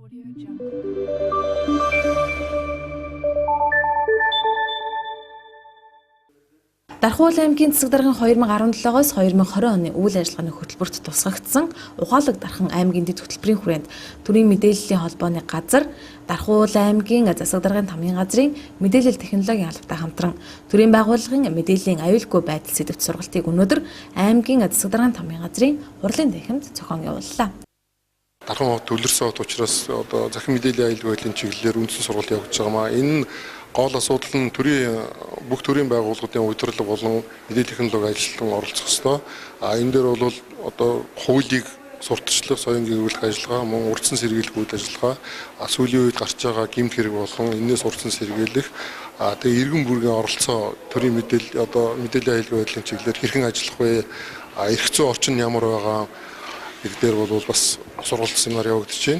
Дархуул аймгийн Цэцэг даргын 2017-оос 2020 оны үйл ажиллагааны хөтөлбөрт тусгагдсан ухаалаг дархан аймгийн дэд хөтөлбөрийн хүрээнд төрийн мэдээллийн холбооны газар, Дархуул аймгийн засаг даргын тамгын газрын мэдээлэл технологийн албатай хамтран төрийн байгууллагын мэдээллийн аюулгүй байдал сэдвт сургалтыг өнөөдөр аймгийн засаг даргын тамгын газрын хурлын танхимд зохион явууллаа. Дархан төлөрсөн хот учраас одоо захин мэдээллийн аюулгүй байдлын чиглэлээр үндсэн сургалт явагдаж байгаамаа. Энэ гол асуудал нь бүх төрийн байгууллагуудын удирдлага болон мэдээллийн технологи ажилтан оролцох ёстой. Энэ дээр бол одоо хуулийг сурталчлах, соёлын гэрүүлэх ажиллагаа, мөн урдсан сэргийлэх үйл ажиллагаа, сүүлийн үед гарч байгаа гэмт хэрэг болон энэс урдсан сэргийлэх, тэгээ иргэн бүргийн оролцоо төрийн мэдээллийн аюулгүй байдлын чиглэлээр хэрхэн ажиллах вэ? Эрх зүйн орчин ямар байгаа? Их дээр бол бас сургалт семинар явагдаж байна.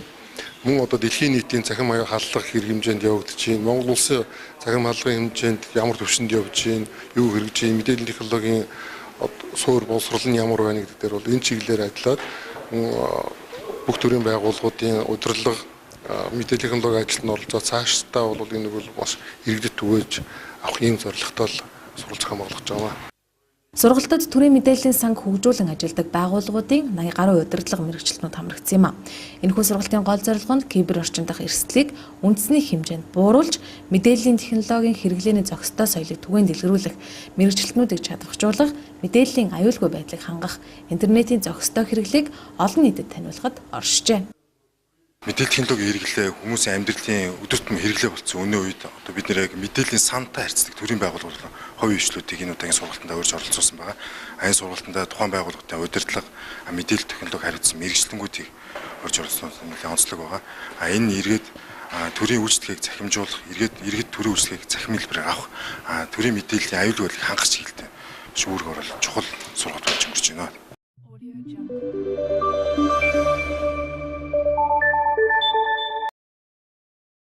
Мөн одоо дэлхийн нийтийн цахим халдлага хэрэг хэмжээнд явагдаж байна. Монгол улсын цахим халдлагын хэмжээнд ямар төвшөнд явж байна, юу хэрэгж байна, мэдээллийн технологийн суур боловсрол нь ямар байна гэдэг дээр бол энэ чиглэлээр ажиллаад бүх төрлийн байгууллагуудын удирдлага мэдээллийн технологийн ажилтнанд оролцоод цаашдаа бол энэ бол бас иргэдэд түгээж авахын зорилготой сургалт зохион байгуулж байгаа. Сургалтад төрийн мэдээллийн санг хөгжүүлэн ажилладаг байгууллагуудын 80 гаруй удирдлага мэргэжилтнүүд хамрагдсан юм а. Энэхүү сургалтын гол зорилго нь кибер орчинд дах эрсдлийг үндэсний хэмжээнд бууруулж, мэдээллийн технологийн хэрэглээний зохистой соёлыг түгээн дэлгэрүүлэх, мэргэжилтнүүдийг чадваржуулах, мэдээллийн аюулгүй байдлыг хангах, интернетийн зохистой хэрэглээг олон нийтэд таниулахад оршижээ. Мэдээллийн технологийн хэрэглээ хүмүүсийн амьдралын өдөр тутмын хэрэглээ болсон өнөө үед одоо бид нэр яг мэдээллийн сантай харьцдаг төрийн байгууллагууд хувийн хвшлүүдийг энэ удаагийн сургалтанд урьж оролцуулсан байгаа. Энэ сургалтанд тухайн байгууллагуудын удирдлага, мэдээлэл технологи хариуцсан мэргэжилтэнгүүдийг урьж оролцуулсан нэлээд онцлог байгаа. Энэ иргэд төрийн үйлчлэгийг захимжуулах, иргэд төрийн үйлчлэгийг захим хэлбэрээр авах, төрийн мэдээллийн аюулгүй байдлыг хангах чиглэлтэй шүүрэг орол чухал сургалт болж өнгөрч байна.